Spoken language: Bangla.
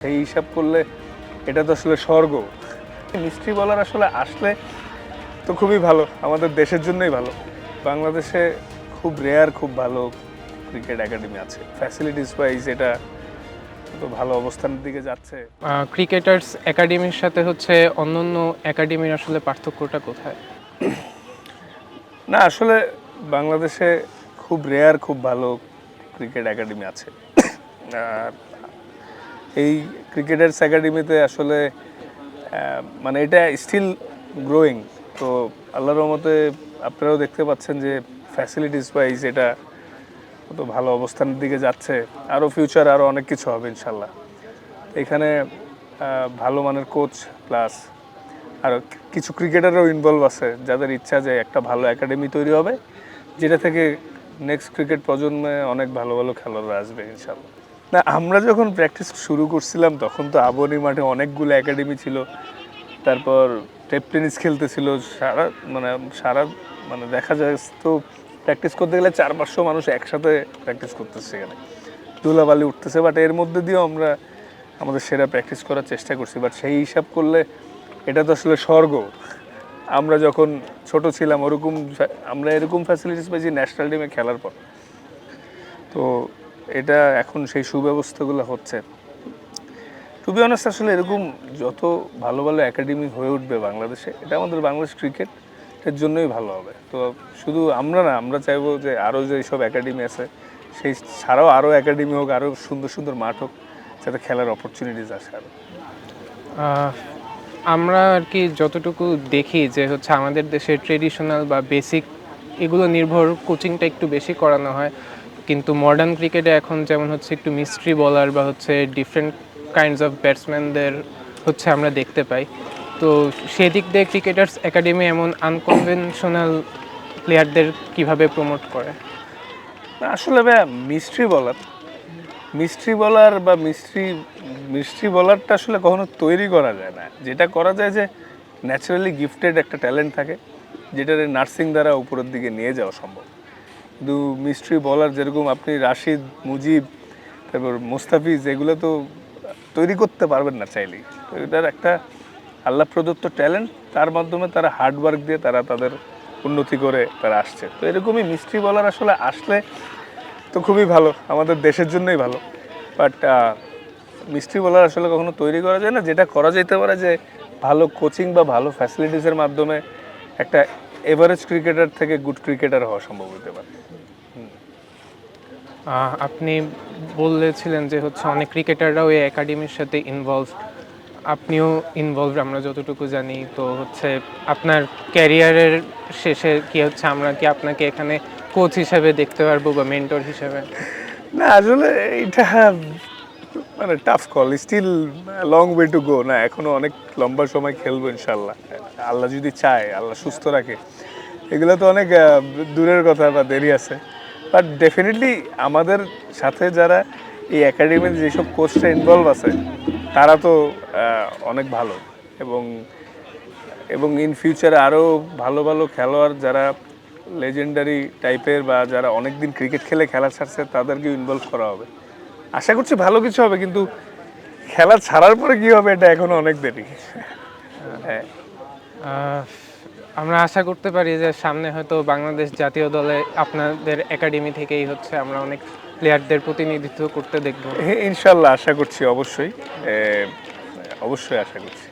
এই হিসাব করলে এটা তো আসলে স্বর্গ। মিস্ট্রি বলার আসলে আসলে তো খুবই ভালো, আমাদের দেশের জন্যই ভালো। বাংলাদেশে খুব রেয়ার খুব ভালো ক্রিকেট একাডেমি আছে, ফ্যাসিলিটিস ওয়াইজ এটা তো ভালো অবস্থানের দিকে যাচ্ছে। ক্রিকেটার্স একাডেমির সাথে হচ্ছে অন্যান্য একাডেমির আসলে পার্থক্যটা কোথায়? না আসলে বাংলাদেশে খুব রেয়ার খুব ভালো ক্রিকেট একাডেমি আছে। আর এই ক্রিকেটার্স একাডেমিতে আসলে মানে এটা স্টিল গ্রোয়িং। তো আল্লাহর রহমতে আপনারাও দেখতে পাচ্ছেন যে ফ্যাসিলিটিস ওয়াইজ এটা তো ভালো অবস্থানের দিকে যাচ্ছে। আরও ফিউচার আরও অনেক কিছু হবে ইনশাল্লাহ। এখানে ভালো মানের কোচ প্লাস আর কিছু ক্রিকেটারও ইনভলভ আছে যাদের ইচ্ছা যে একটা ভালো একাডেমি তৈরি হবে, যেটা থেকে নেক্সট ক্রিকেট প্রজন্মে অনেক ভালো ভালো খেলোয়াড়রা আসবে ইনশাল্লাহ। না আমরা যখন প্র্যাকটিস শুরু করছিলাম তখন তো আবনি মাঠে অনেকগুলো একাডেমি ছিল, তারপর টেপ টেনিস খেলতেছিল সারা মানে দেখা যায় তো প্র্যাকটিস করতে গেলে 400-500 মানুষ একসাথে প্র্যাকটিস করতেছে, সেখানে ধুলাবালি উঠতেছে। বাট এর মধ্যে দিয়েও আমরা আমাদের সেরা প্র্যাকটিস করার চেষ্টা করছি। বাট সেই হিসাব করলে এটা তো আসলে স্বর্গ। আমরা যখন ছোট ছিলাম ওরকম আমরা এরকম ফ্যাসিলিটিস পেয়েছি ন্যাশনাল টিমে খেলার পর। তো এটা এখন সেই সুব্যবস্থাগুলো হচ্ছে। টু বি অনেস্ট আসলে এরকম যত ভালো ভালো একাডেমি হয়ে উঠবে বাংলাদেশে, এটা আমাদের বাংলাদেশ ক্রিকেটের জন্যই ভালো হবে। তো শুধু আমরা না, আমরা চাইবো যে আরও যে সব একাডেমি আছে সেই ছাড়াও আরও একাডেমি হোক, আরও সুন্দর সুন্দর মাঠ হোক, যাতে খেলার অপরচুনিটিস আসে আরও। আমরা আর কি যতটুকু দেখি যে হচ্ছে আমাদের দেশে ট্রেডিশনাল বা বেসিক এগুলো নির্ভর কোচিংটা একটু বেশি করানো হয়, কিন্তু মডার্ন ক্রিকেটে এখন যেমন হচ্ছে একটু মিস্ট্রি বলার বা হচ্ছে ডিফারেন্ট কাইন্ডস অফ ব্যাটসম্যানদের হচ্ছে আমরা দেখতে পাই। তো সেদিক দিয়ে ক্রিকেটার্স একাডেমি এমন আনকনভেনশনাল প্লেয়ারদের কিভাবে প্রমোট করে? আসলে ভাইয়া মিস্ট্রি বলার বা মিস্ট্রি বলারটা আসলে কখনো তৈরি করা যায় না। যেটা করা যায় যে ন্যাচারালি গিফটেড একটা ট্যালেন্ট থাকে, যেটার নার্সিং দ্বারা উপরের দিকে নিয়ে যাওয়া সম্ভব। কিন্তু মিস্ট্রি বলার যেরকম আপনি রাশিদ, মুজিব, তারপর মুস্তাফিজ, এগুলো তো তৈরি করতে পারবেন না চাইলেই। তো এটার একটা আল্লাহ প্রদত্ত ট্যালেন্ট, তার মাধ্যমে তারা হার্ডওয়ার্ক দিয়ে তারা তাদের উন্নতি করে তারা আসছে। তো এরকমই মিস্ট্রি বলার আসলে আসলে তো খুবই ভালো, আমাদের দেশের জন্যই ভালো। বাট মিস্ট্রি বলার আসলে কখনো তৈরি করা যায় না। যেটা করা যেতে পারে যে ভালো কোচিং বা ভালো ফ্যাসিলিটিসের মাধ্যমে একটা এভারেজ ক্রিকেটার থেকে গুড ক্রিকেটার হওয়া সম্ভব হতে পারে। আপনি বলেছিলেন যে হচ্ছে অনেক ক্রিকেটাররাও এই একাডেমির সাথে ইনভলভ, আপনিও ইনভলভ আমরা যতটুকু জানি। তো হচ্ছে আপনার ক্যারিয়ারের শেষে কি হচ্ছে আমরা কি আপনাকে এখানে কোচ হিসেবে দেখতে পারবো বা মেন্টর হিসেবে? না আসলে এটা মানে tough call, still long way to go. না এখনো অনেক লম্বা সময় খেলবো ইনশাল্লাহ, আল্লাহ যদি চায়, আল্লাহ সুস্থ রাখে। এগুলো তো অনেক দূরের কথা বা দেরি আছে। বাট ডেফিনেটলি আমাদের সাথে যারা এই একাডেমির যেসব কোচটা ইনভলভ আছে তারা তো অনেক ভালো, এবং এবং ইন ফিউচারে আরও ভালো ভালো খেলোয়াড় যারা লেজেন্ডারি টাইপের বা যারা অনেক দিন ক্রিকেট খেলা ছাড়ছে তাদেরকেও ইনভলভ করা হবে। আশা করছি ভালো কিছু হবে, কিন্তু খেলা ছাড়ার পরে কী হবে এটা এখনও অনেক দেরি। হ্যাঁ, আমরা আশা করতে পারি যে সামনে হয়তো বাংলাদেশ জাতীয় দলে আপনাদের একাডেমি থেকেই হচ্ছে আমরা অনেক প্লেয়ারদের প্রতিনিধিত্ব করতে দেখব। ইনশাল্লাহ আশা করছি, অবশ্যই অবশ্যই আশা করছি।